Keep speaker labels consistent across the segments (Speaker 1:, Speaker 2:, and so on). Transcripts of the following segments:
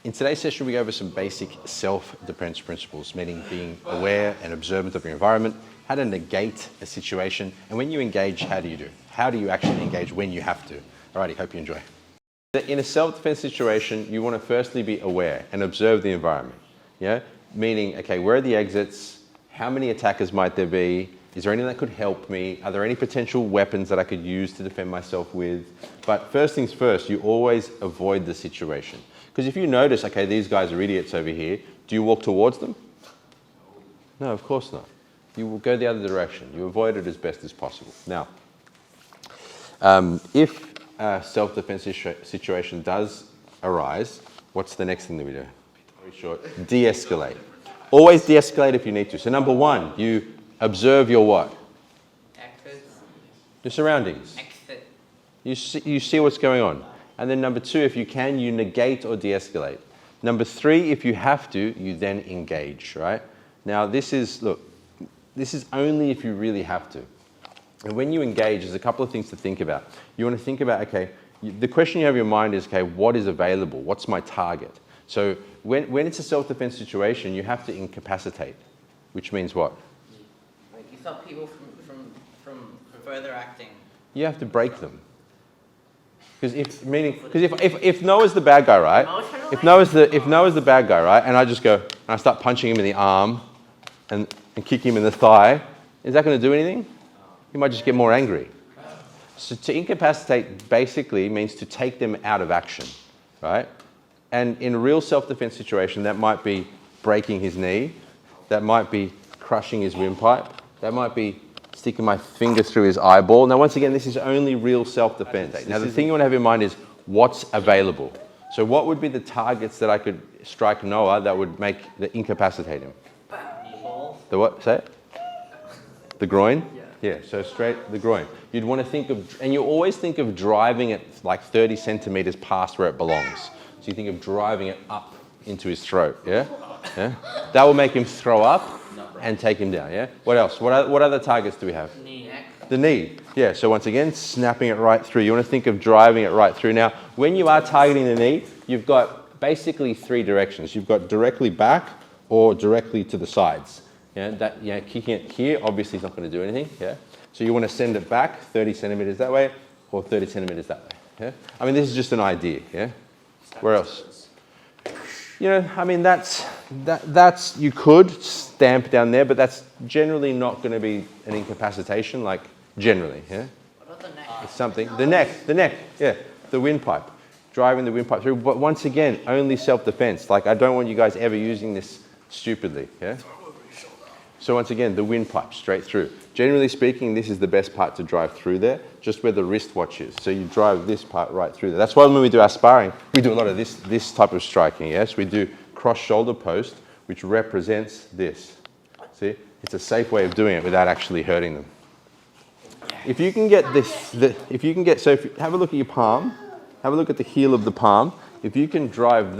Speaker 1: In today's session, we go over some basic self-defense principles, meaning being aware and observant of your environment, how to negate a situation, and when you engage, how do you do? How do you actually engage when you have to? Alrighty, hope you enjoy. In a self-defense situation, you want to firstly be aware and observe the environment. Yeah? Meaning, okay, where are the exits? How many attackers might there be? Is there anything that could help me? Are there any potential weapons that I could use to defend myself with? But first things first, you always avoid the situation. Because if you notice, okay, these guys are idiots over here, do you walk towards them? No, of course not. You will go the other direction. You avoid it as best as possible. Now, if a self-defense situation does arise, what's the next thing that we do? Very short. De-escalate. Always de-escalate if you need to. So number one, you observe your what?
Speaker 2: Exit.
Speaker 1: Your surroundings.
Speaker 2: Exit.
Speaker 1: You see what's going on. And then number two, if you can, you negate or de-escalate. Number three, if you have to, you then engage, right? Now this is, look, this is only if you really have to. And when you engage, there's a couple of things to think about. You want to think about, okay, the question you have in your mind is, okay, what is available? What's my target? So when it's a self-defense situation, you have to incapacitate, which means what?
Speaker 2: Like you stop people from further acting.
Speaker 1: You have to break them. Because if Noah's the bad guy, right? If Noah's the bad guy, right? And I just go and I start punching him in the arm and kick him in the thigh, is that going to do anything? You might just get more angry. So to incapacitate basically means to take them out of action, right? And in a real self-defense situation, that might be breaking his knee, that might be crushing his windpipe, that might be sticking my finger through his eyeball. Now, once again, this is only real self-defense. Now, the thing you want to have in mind is what's available. So what would be the targets that I could strike Noah that would incapacitate him? The what? Say it? The groin? Yeah, so straight the groin. You'd want to think of, and you always think of driving it like 30 centimeters past where it belongs. So you think of driving it up into his throat, yeah? Yeah? That will make him throw up and take him down, yeah? What else? What other targets do we have?
Speaker 2: Knee.
Speaker 1: The knee, yeah. So once again, snapping it right through. You want to think of driving it right through. Now, when you are targeting the knee, you've got basically three directions. You've got directly back or directly to the sides. Yeah, kicking it here obviously is not going to do anything, yeah? So you want to send it back 30 centimeters that way or 30 centimeters that way, yeah? I mean, this is just an idea, yeah? Where else? You know, I mean, that's you could stamp down there, but that's generally not going to be an incapacitation, like generally, yeah?
Speaker 2: What about the neck?
Speaker 1: It's something. The neck, yeah. The windpipe, driving the windpipe through. But once again, only self-defense. Like, I don't want you guys ever using this stupidly, yeah? So once again, the windpipe straight through. Generally speaking, this is the best part to drive through there, just where the wristwatch is. So you drive this part right through there. That's why when we do our sparring, we do a lot of this type of striking, yes? We do cross-shoulder post, which represents this. See? It's a safe way of doing it without actually hurting them. If you can get this, so if you have a look at your palm, have a look at the heel of the palm. If you can drive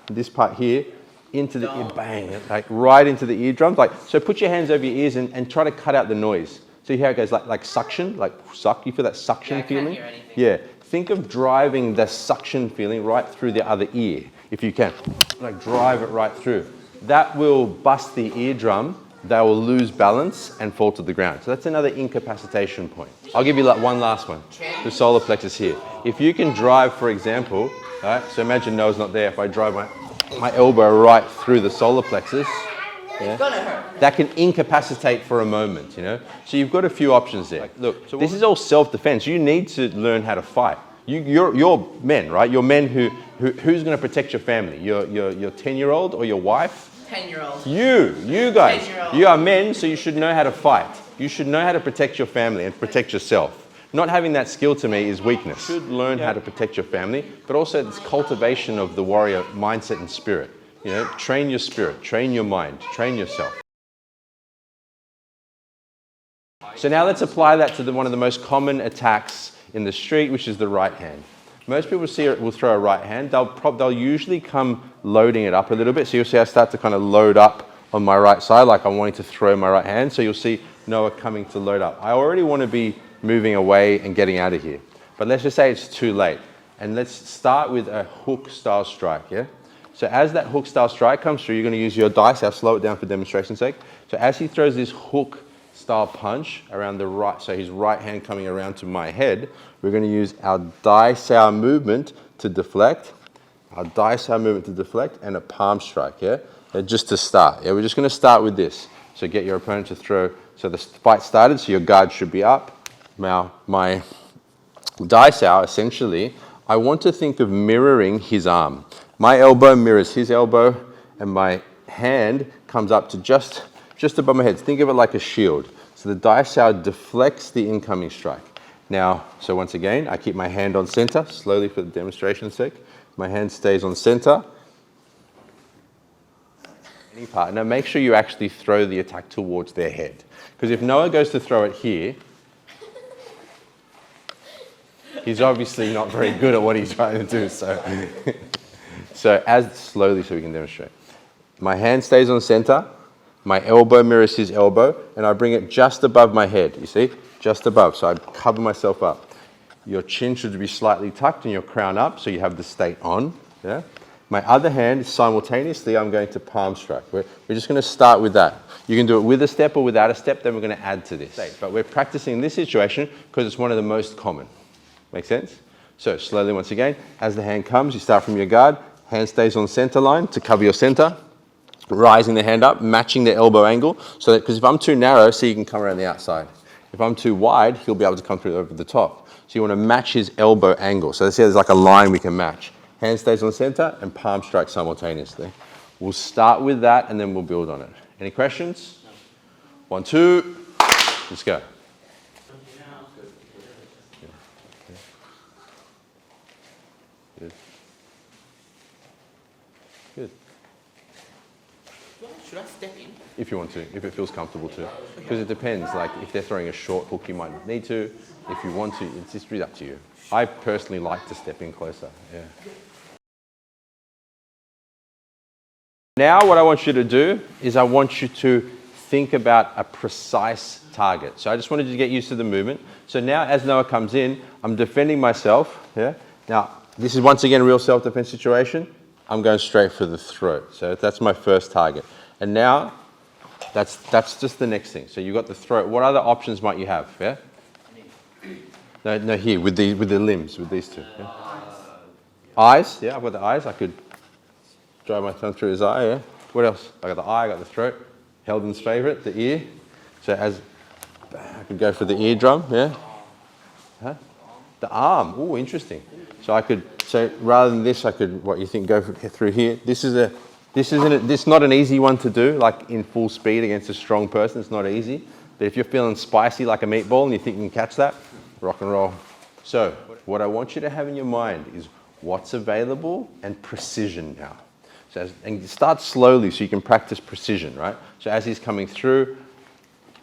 Speaker 1: this part here, into the ear, bang, like right into the eardrums. Like, so put your hands over your ears and try to cut out the noise. So you hear how it goes like suction, like suck. You feel that suction feeling?
Speaker 2: Can't hear anything.
Speaker 1: Yeah. Think of driving the suction feeling right through the other ear, if you can. Like drive it right through. That will bust the eardrum. They will lose balance and fall to the ground. So that's another incapacitation point. I'll give you like one last one. The solar plexus here. If you can drive, for example, all right, so imagine Noah's not there. If I drive my elbow right through the solar plexus, yeah, that can incapacitate for a moment, you know. So you've got a few options there. Look, this is all self-defense. You need to learn how to fight. You're men, right? You're men who's going to protect your family? Your 10-year-old or your wife?
Speaker 2: 10-year-old.
Speaker 1: You guys. You are men, so you should know how to fight. You should know how to protect your family and protect yourself. Not having that skill to me is weakness. You should learn how to protect your family, but also this cultivation of the warrior mindset and spirit. You know, train your spirit, train your mind, train yourself. So now let's apply that to one of the most common attacks in the street, which is the right hand. Most people will throw a right hand. They'll usually come loading it up a little bit. So you'll see I start to kind of load up on my right side, like I'm wanting to throw my right hand. So you'll see Noah coming to load up. I already want to be moving away and getting out of here. But let's just say it's too late. And let's start with a hook style strike, yeah? So as that hook style strike comes through, you're going to use your dice. I'll slow it down for demonstration's sake. So as he throws this hook style punch around the right, so his right hand coming around to my head, we're going to use our dice, our movement to deflect, and a palm strike, yeah? Just to start, yeah? We're just going to start with this. So get your opponent to throw, so the fight started, so your guard should be up. Now, my dice out, essentially, I want to think of mirroring his arm. My elbow mirrors his elbow, and my hand comes up to just above my head. Think of it like a shield. So the dice out deflects the incoming strike. Now, so once again, I keep my hand on center, slowly for the demonstration's sake. My hand stays on center. Any partner, make sure you actually throw the attack towards their head. Because if Noah goes to throw it here, he's obviously not very good at what he's trying to do. So as slowly so we can demonstrate. My hand stays on center, my elbow mirrors his elbow, and I bring it just above my head, you see? Just above, so I cover myself up. Your chin should be slightly tucked and your crown up, so you have the state on, yeah? My other hand, simultaneously, I'm going to palm strike. We're just going to start with that. You can do it with a step or without a step, then we're going to add to this. But we're practicing this situation because it's one of the most common. Make sense? So slowly, once again, as the hand comes, you start from your guard, hand stays on center line to cover your center, rising the hand up, matching the elbow angle, so that, because if I'm too narrow, see, you can come around the outside. If I'm too wide, he'll be able to come through over the top. So you want to match his elbow angle. So let's say there's like a line we can match. Hand stays on center and palm strike simultaneously. We'll start with that and then we'll build on it. Any questions? No. 1, 2, let's go. Good. Good.
Speaker 2: Should I step in?
Speaker 1: If you want to, if it feels comfortable to. Because it depends, like if they're throwing a short hook, you might not need to. If you want to, it's just really up to you. I personally like to step in closer, yeah. Now what I want you to do is I want you to think about a precise target. So I just wanted you to get used to the movement. So now as Noah comes in, I'm defending myself, yeah? Now, this is once again a real self-defense situation. I'm going straight for the throat. So that's my first target. And now, that's just the next thing. So you've got the throat. What other options might you have, yeah? No, here, with the limbs, with these two. Yeah? Eyes, yeah, I've got the eyes. I could drive my thumb through his eye, yeah? What else? I got the eye, I got the throat. Heldon's favorite, the ear. So as I could go for the eardrum, yeah? Huh? The arm, oh, interesting. So I could, so rather than this, I could, what you think, go through here. This is not an easy one to do, like in full speed against a strong person. It's not easy. But if you're feeling spicy like a meatball and you think you can catch that, rock and roll. So what I want you to have in your mind is what's available and precision now. So and start slowly so you can practice precision, right? So as he's coming through,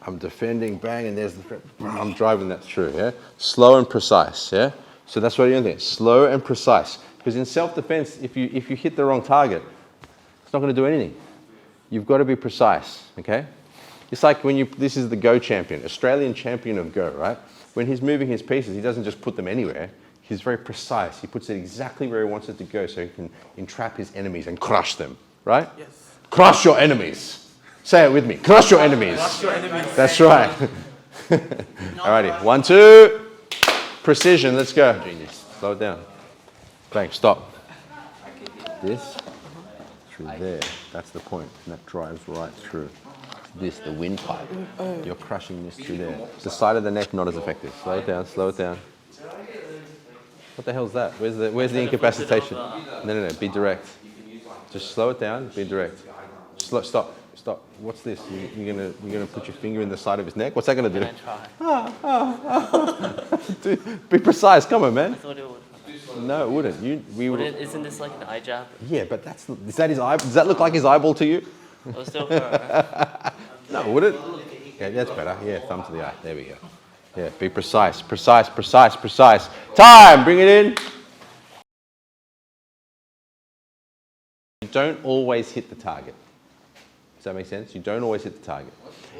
Speaker 1: I'm defending, bang, and there's the, I'm driving that through, yeah? Slow and precise, yeah? So that's what you're doing, slow and precise. Because in self-defense, if you hit the wrong target, it's not going to do anything. You've got to be precise, okay? It's like when this is the Go champion, Australian champion of Go, right? When he's moving his pieces, he doesn't just put them anywhere. He's very precise. He puts it exactly where he wants it to go so he can entrap his enemies and crush them, right?
Speaker 2: Yes.
Speaker 1: Crush your enemies. Say it with me. Crush your enemies.
Speaker 2: Crush your enemies.
Speaker 1: That's right. Alrighty. 1, 2. Precision. Let's go. Genius. Slow it down. Bang. Stop. This through there. That's the point. And that drives right through. This, the windpipe. You're crushing this through there. The side of the neck, not as effective. Slow it down. Slow it down. What the hell's that? Where's the incapacitation? No. Be direct. Just slow it down. Be direct. Stop. What's this? You're gonna put your finger in the side of his neck? What's that gonna do? Dude, be precise. Come on, man.
Speaker 3: I thought it would.
Speaker 1: No, it wouldn't.
Speaker 3: Isn't this like an eye jab?
Speaker 1: Yeah, but is that his eye? Does that look like his eyeball to you?
Speaker 3: Or still right?
Speaker 1: No, would it? Yeah, that's better. Yeah, thumb to the eye. There we go. Yeah, be precise. Time! Bring it in. You don't always hit the target. Does that make sense? You don't always hit the target.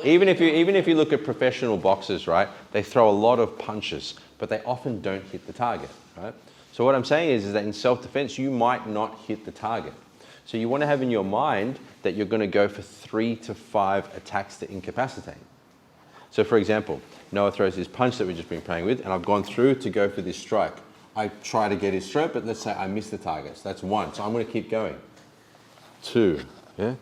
Speaker 1: Even if you look at professional boxers, right, they throw a lot of punches, but they often don't hit the target, right? So what I'm saying is that in self-defense, you might not hit the target. So you want to have in your mind that you're going to go for 3 to 5 attacks to incapacitate. So for example, Noah throws his punch that we've just been playing with, and I've gone through to go for this strike. I try to get his throat, but let's say I miss the target. So that's 1. So I'm going to keep going. 2, yeah?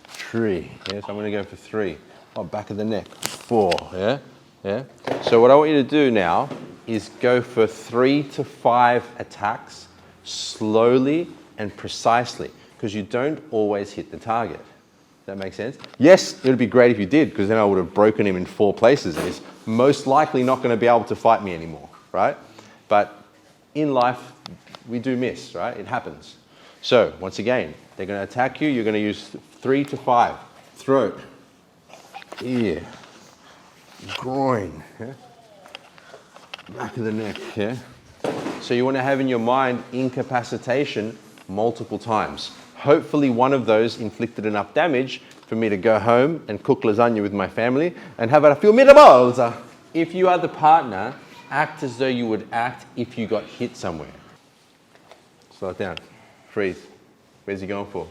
Speaker 1: 3, yeah? So I'm going to go for 3. Oh, back of the neck. 4, yeah? Yeah? So what I want you to do now is go for 3 to 5 attacks slowly and precisely, because you don't always hit the target. Does that make sense? Yes, it would be great if you did, because then I would have broken him in 4 places, and he's most likely not going to be able to fight me anymore, right? But in life, we do miss, right? It happens. So, once again, they're going to attack you. You're going to use 3 to 5. Throat, ear, groin, yeah? Back of the neck, yeah? So you want to have in your mind incapacitation multiple times. Hopefully one of those inflicted enough damage for me to go home and cook lasagna with my family and have a few meatballs. If you are the partner, act as though you would act if you got hit somewhere. Slow it down. Freeze. Where's he going for?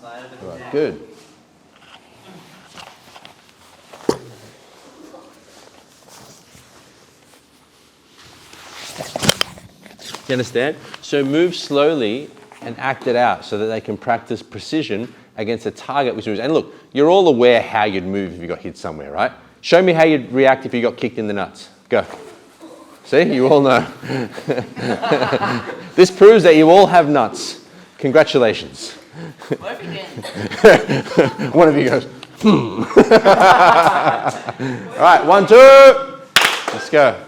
Speaker 1: Right, good. You understand? So move slowly and act it out so that they can practice precision against a target which moves. And look, you're all aware how you'd move if you got hit somewhere, right? Show me how you'd react if you got kicked in the nuts. Go. See, you all know. This proves that you all have nuts. Congratulations.
Speaker 2: What if you didn't?
Speaker 1: One of you goes, All right, 1, 2. Let's go.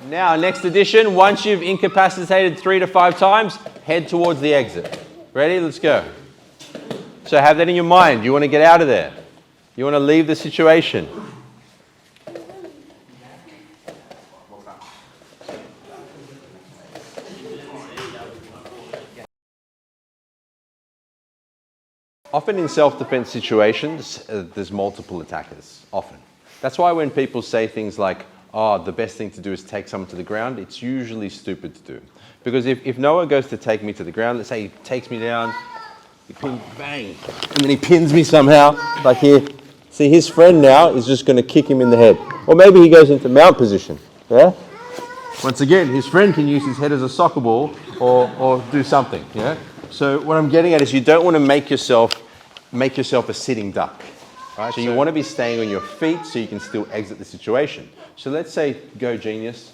Speaker 1: Now, next edition, once you've incapacitated 3 to 5 times, head towards the exit. Ready? Let's go. So have that in your mind. You want to get out of there. You want to leave the situation. Often in self-defense situations, there's multiple attackers, often. That's why when people say things like, oh, the best thing to do is take someone to the ground, it's usually stupid to do. Because if Noah goes to take me to the ground, let's say he takes me down, he pins, bang, and then he pins me somehow, like here. See, his friend now is just going to kick him in the head. Or maybe he goes into mount position, yeah? Once again, his friend can use his head as a soccer ball or do something, yeah? So what I'm getting at is you don't want to make yourself a sitting duck, right? So you want to be staying on your feet so you can still exit the situation. So let's say, go genius.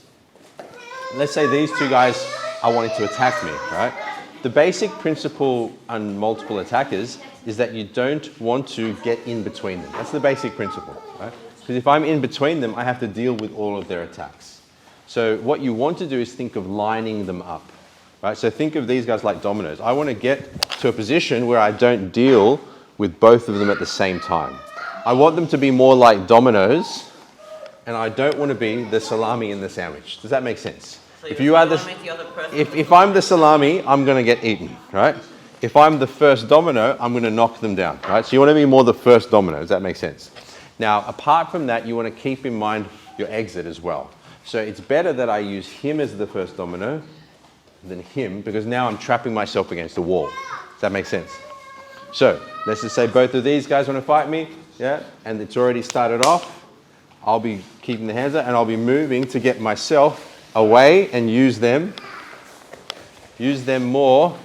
Speaker 1: Let's say these 2 guys are wanting to attack me, right? The basic principle on multiple attackers is that you don't want to get in between them. That's the basic principle, right? Because if I'm in between them, I have to deal with all of their attacks. So what you want to do is think of lining them up, right? So think of these guys like dominoes. I want to get to a position where I don't deal with both of them at the same time. I want them to be more like dominoes, and I don't want to be the salami in the sandwich. Does that make sense?
Speaker 2: So
Speaker 1: if you are if I'm the salami, I'm going to get eaten, right? If I'm the first domino, I'm going to knock them down, right? So you want to be more the first domino. Does that make sense? Now, apart from that, you want to keep in mind your exit as well. So it's better that I use him as the first domino than him, because now I'm trapping myself against a wall. Does that make sense? So let's just say both of these guys want to fight me, yeah, and it's already started off. I'll be keeping the hands out and I'll be moving to get myself away and use them more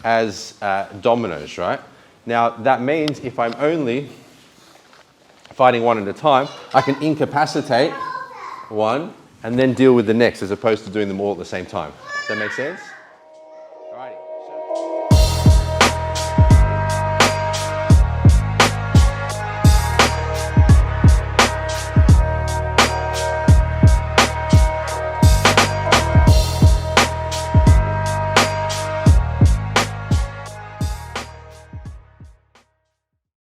Speaker 1: as dominoes, right? Now that means if I'm only fighting one at a time, I can incapacitate one and then deal with the next as opposed to doing them all at the same time. Does that make sense?